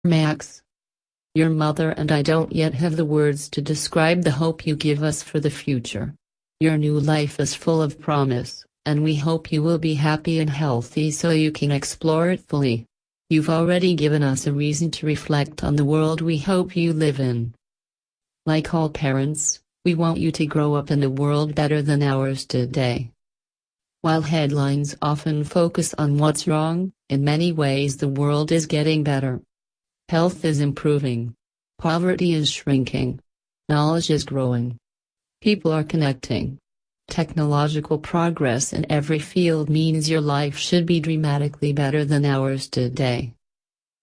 Max. Your mother and I don't yet have the words to describe the hope you give us for the future. Your new life is full of promise, and we hope you will be happy and healthy so you can explore it fully. You've already given us a reason to reflect on the world we hope you live in. Like all parents, we want you to grow up in a world better than ours today. While headlines often focus on what's wrong, in many ways the world is getting better. Health is improving. Poverty is shrinking. Knowledge is growing. People are connecting. Technological progress in every field means your life should be dramatically better than ours today.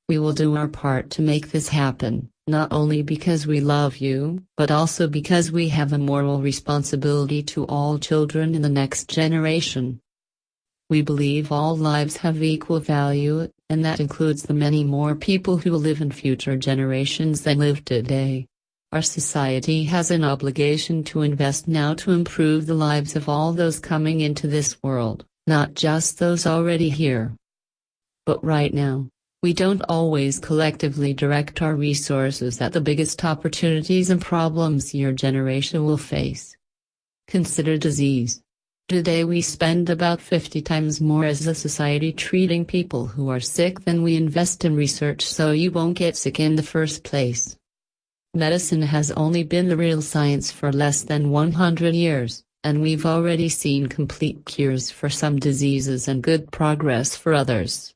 We will do our part to make this happen, not only because we love you, but also because we have a moral responsibility to all children in the next generation. We believe all lives have equal value, and that includes the many more people who will live in future generations than live today. Our society has an obligation to invest now to improve the lives of all those coming into this world, not just those already here. But right now, we don't always collectively direct our resources at the biggest opportunities and problems your generation will face. Consider disease. Today we spend about 50 times more as a society treating people who are sick than we invest in research so you won't get sick in the first place. Medicine has only been the real science for less than 100 years, and we've already seen complete cures for some diseases and good progress for others.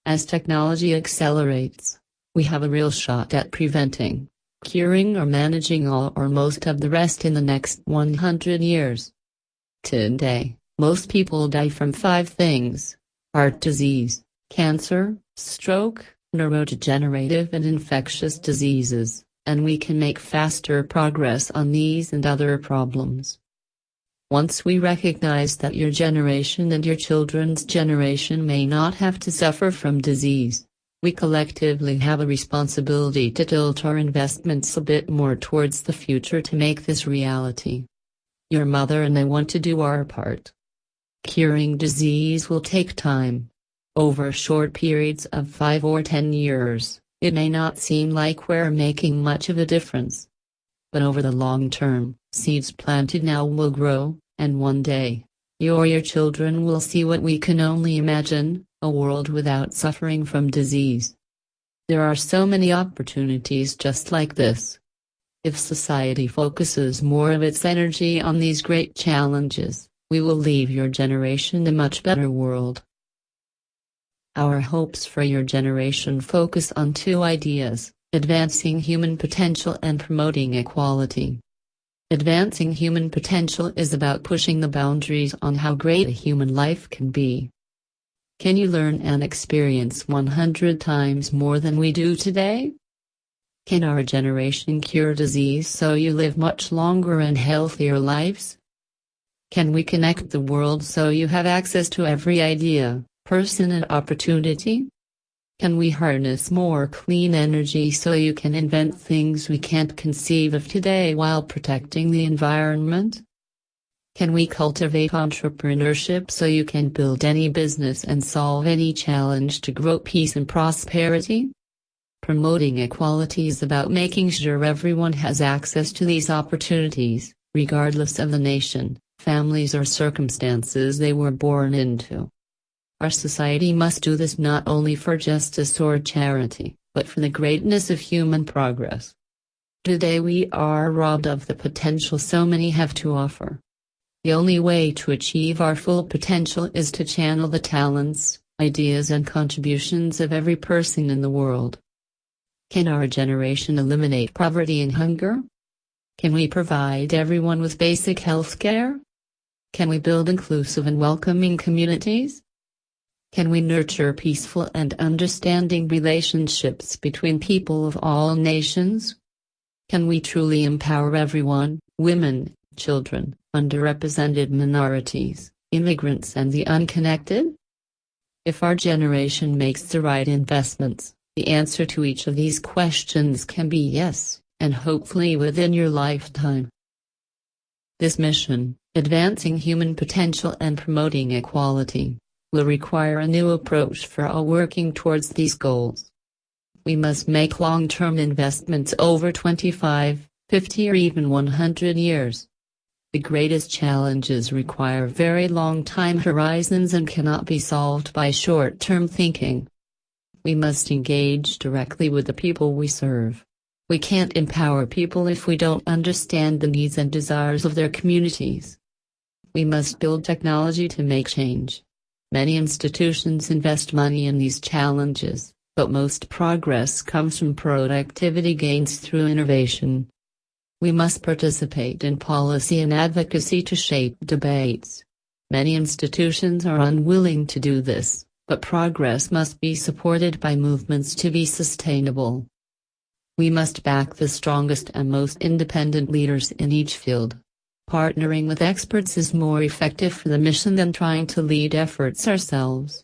As technology accelerates, we have a real shot at preventing, curing or managing all or most of the rest in the next 100 years. Today, most people die from 5 things: heart disease, cancer, stroke, neurodegenerative and infectious diseases, and we can make faster progress on these and other problems. Once we recognize that your generation and your children's generation may not have to suffer from disease, we collectively have a responsibility to tilt our investments a bit more towards the future to make this reality. Your mother and I want to do our part. Curing disease will take time. Over short periods of 5 or 10 years, it may not seem like we're making much of a difference. But over the long term, seeds planted now will grow, and one day, you or your children will see what we can only imagine, a world without suffering from disease. There are so many opportunities just like this. If society focuses more of its energy on these great challenges, we will leave your generation a much better world. Our hopes for your generation focus on 2 ideas: advancing human potential and promoting equality. Advancing human potential is about pushing the boundaries on how great a human life can be. Can you learn and experience 100 times more than we do today? Can our generation cure disease so you live much longer and healthier lives? Can we connect the world so you have access to every idea, person and opportunity? Can we harness more clean energy so you can invent things we can't conceive of today while protecting the environment? Can we cultivate entrepreneurship so you can build any business and solve any challenge to grow peace and prosperity? Promoting equality is about making sure everyone has access to these opportunities, regardless of the nation, families or circumstances they were born into. Our society must do this not only for justice or charity, but for the greatness of human progress. Today we are robbed of the potential so many have to offer. The only way to achieve our full potential is to channel the talents, ideas and contributions of every person in the world. Can our generation eliminate poverty and hunger? Can we provide everyone with basic health care? Can we build inclusive and welcoming communities? Can we nurture peaceful and understanding relationships between people of all nations? Can we truly empower everyone, women, children, underrepresented minorities, immigrants and the unconnected? If our generation makes the right investments, the answer to each of these questions can be yes, and hopefully within your lifetime. This mission, advancing human potential and promoting equality, will require a new approach for all working towards these goals. We must make long-term investments over 25, 50 or even 100 years. The greatest challenges require very long time horizons and cannot be solved by short-term thinking. We must engage directly with the people we serve. We can't empower people if we don't understand the needs and desires of their communities. We must build technology to make change. Many institutions invest money in these challenges, but most progress comes from productivity gains through innovation. We must participate in policy and advocacy to shape debates. Many institutions are unwilling to do this, but progress must be supported by movements to be sustainable. We must back the strongest and most independent leaders in each field. Partnering with experts is more effective for the mission than trying to lead efforts ourselves.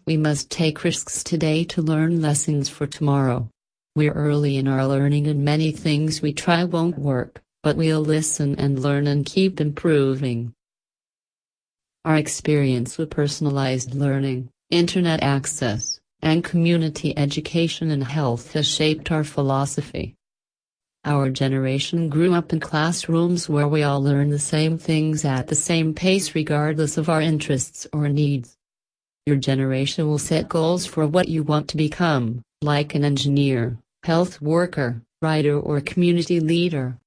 We must take risks today to learn lessons for tomorrow. We're early in our learning and many things we try won't work, but we'll listen and learn and keep improving. Our experience with personalized learning, internet access, and community education and health has shaped our philosophy. Our generation grew up in classrooms where we all learn the same things at the same pace regardless of our interests or needs. Your generation will set goals for what you want to become, like an engineer, health worker, writer or community leader.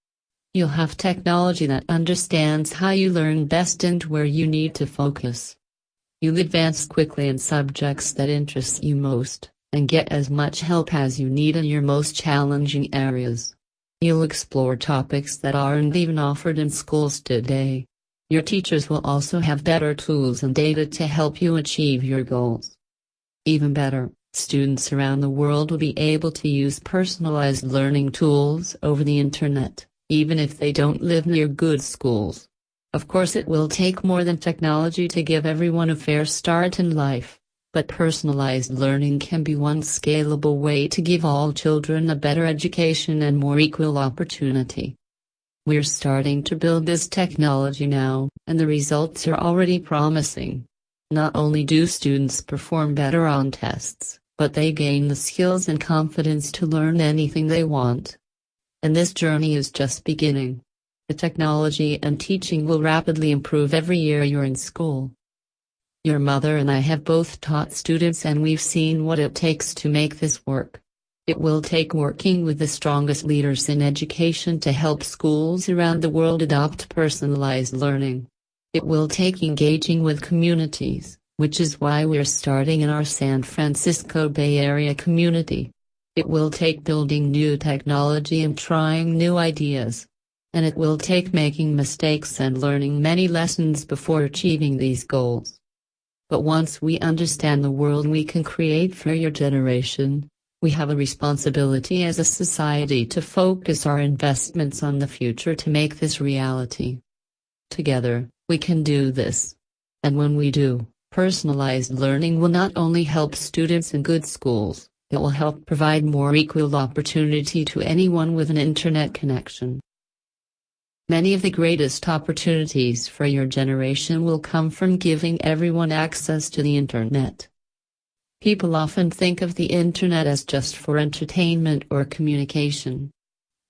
You'll have technology that understands how you learn best and where you need to focus. You'll advance quickly in subjects that interest you most, and get as much help as you need in your most challenging areas. You'll explore topics that aren't even offered in schools today. Your teachers will also have better tools and data to help you achieve your goals. Even better, students around the world will be able to use personalized learning tools over the internet, even if they don't live near good schools. Of course, it will take more than technology to give everyone a fair start in life, but personalized learning can be one scalable way to give all children a better education and more equal opportunity. We're starting to build this technology now, and the results are already promising. Not only do students perform better on tests, but they gain the skills and confidence to learn anything they want. And this journey is just beginning. The technology and teaching will rapidly improve every year you're in school. Your mother and I have both taught students and we've seen what it takes to make this work. It will take working with the strongest leaders in education to help schools around the world adopt personalized learning. It will take engaging with communities, which is why we're starting in our San Francisco Bay Area community. It will take building new technology and trying new ideas. And it will take making mistakes and learning many lessons before achieving these goals. But once we understand the world we can create for your generation, we have a responsibility as a society to focus our investments on the future to make this reality. Together, we can do this. And when we do, personalized learning will not only help students in good schools, it will help provide more equal opportunity to anyone with an internet connection. Many of the greatest opportunities for your generation will come from giving everyone access to the internet. People often think of the internet as just for entertainment or communication.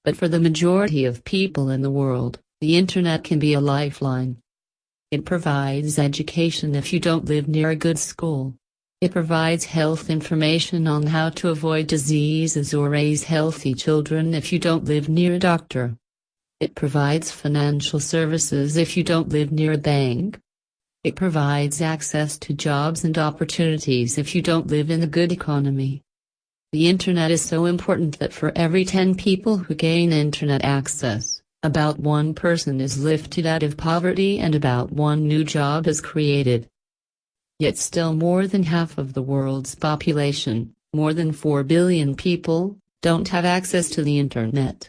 But for the majority of people in the world, the internet can be a lifeline. It provides education if you don't live near a good school. It provides health information on how to avoid diseases or raise healthy children if you don't live near a doctor. It provides financial services if you don't live near a bank. It provides access to jobs and opportunities if you don't live in a good economy. The internet is so important that for every 10 people who gain internet access, about 1 person is lifted out of poverty and about 1 new job is created. Yet still more than half of the world's population, more than 4 billion people, don't have access to the internet.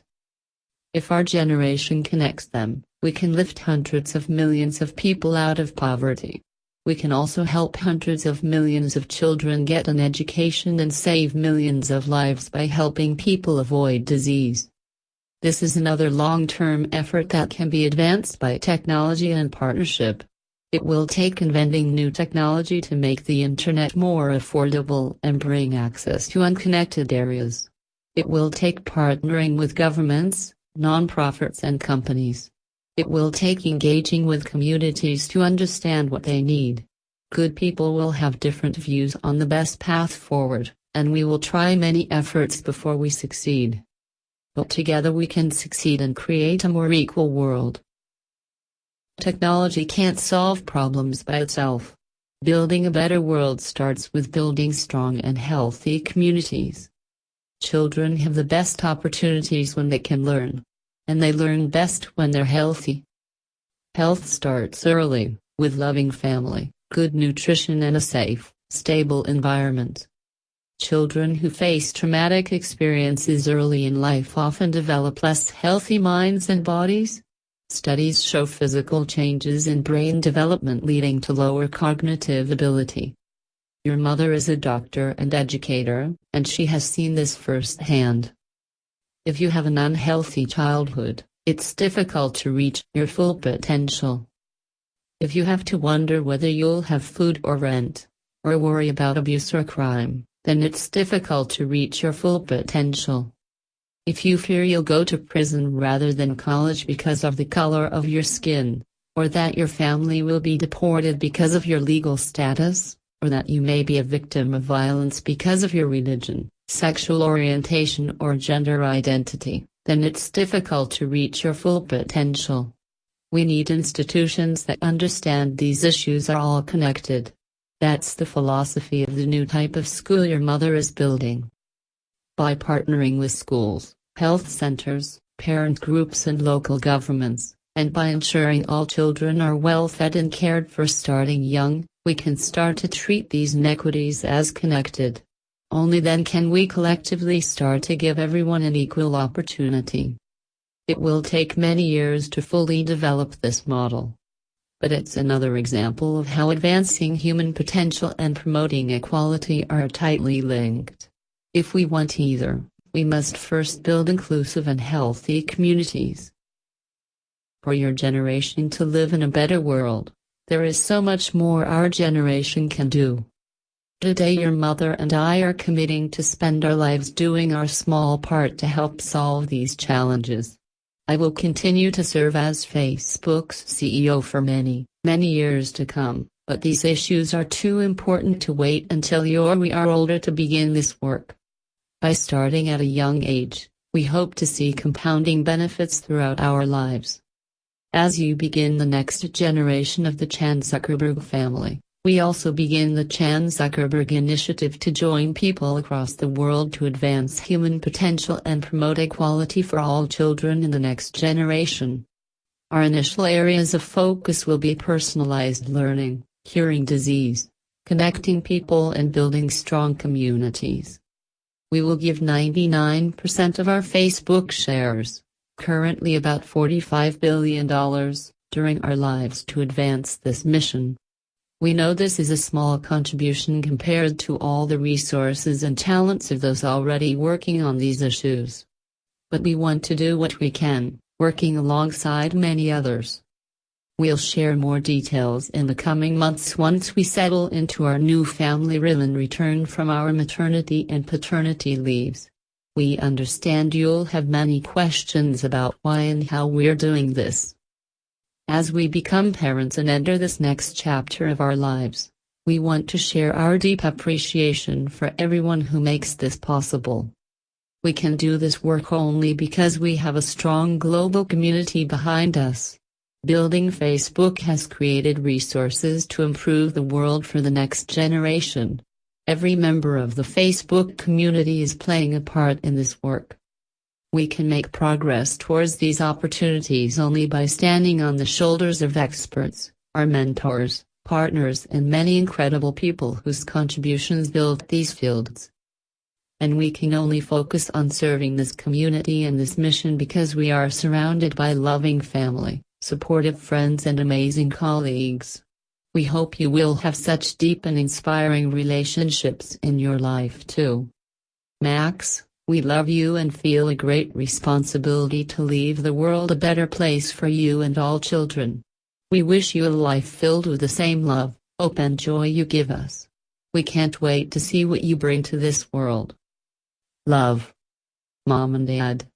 If our generation connects them, we can lift hundreds of millions of people out of poverty. We can also help hundreds of millions of children get an education and save millions of lives by helping people avoid disease. This is another long-term effort that can be advanced by technology and partnership. It will take inventing new technology to make the internet more affordable and bring access to unconnected areas. It will take partnering with governments, nonprofits and companies. It will take engaging with communities to understand what they need. Good people will have different views on the best path forward, and we will try many efforts before we succeed. But together we can succeed and create a more equal world. Technology can't solve problems by itself. Building a better world starts with building strong and healthy communities. Children have the best opportunities when they can learn. And they learn best when they're healthy. Health starts early, with loving family, good nutrition and a safe, stable environment. Children who face traumatic experiences early in life often develop less healthy minds and bodies. Studies show physical changes in brain development leading to lower cognitive ability. Your mother is a doctor and educator, and she has seen this firsthand. If you have an unhealthy childhood, it's difficult to reach your full potential. If you have to wonder whether you'll have food or rent, or worry about abuse or crime, then it's difficult to reach your full potential. If you fear you'll go to prison rather than college because of the color of your skin, or that your family will be deported because of your legal status, or that you may be a victim of violence because of your religion, sexual orientation or gender identity, then it's difficult to reach your full potential. We need institutions that understand these issues are all connected. That's the philosophy of the new type of school your mother is building. By partnering with schools, health centers, parent groups and local governments, and by ensuring all children are well fed and cared for starting young, we can start to treat these inequities as connected. Only then can we collectively start to give everyone an equal opportunity. It will take many years to fully develop this model. But it's another example of how advancing human potential and promoting equality are tightly linked. If we want either, we must first build inclusive and healthy communities. For your generation to live in a better world, there is so much more our generation can do. Today your mother and I are committing to spend our lives doing our small part to help solve these challenges. I will continue to serve as Facebook's CEO for many, many years to come, but these issues are too important to wait until we are older to begin this work. By starting at a young age, we hope to see compounding benefits throughout our lives. As you begin the next generation of the Chan Zuckerberg family, we also begin the Chan Zuckerberg Initiative to join people across the world to advance human potential and promote equality for all children in the next generation. Our initial areas of focus will be personalized learning, curing disease, connecting people and building strong communities. We will give 99% of our Facebook shares, currently about $45 billion, during our lives to advance this mission. We know this is a small contribution compared to all the resources and talents of those already working on these issues. But we want to do what we can, working alongside many others. We'll share more details in the coming months once we settle into our new family and return from our maternity and paternity leaves. We understand you'll have many questions about why and how we're doing this. As we become parents and enter this next chapter of our lives, we want to share our deep appreciation for everyone who makes this possible. We can do this work only because we have a strong global community behind us. Building Facebook has created resources to improve the world for the next generation. Every member of the Facebook community is playing a part in this work. We can make progress towards these opportunities only by standing on the shoulders of experts, our mentors, partners and many incredible people whose contributions built these fields. And we can only focus on serving this community and this mission because we are surrounded by loving family, supportive friends and amazing colleagues. We hope you will have such deep and inspiring relationships in your life too. Max, we love you and feel a great responsibility to leave the world a better place for you and all children. We wish you a life filled with the same love, hope and joy you give us. We can't wait to see what you bring to this world. Love. Mom and Dad.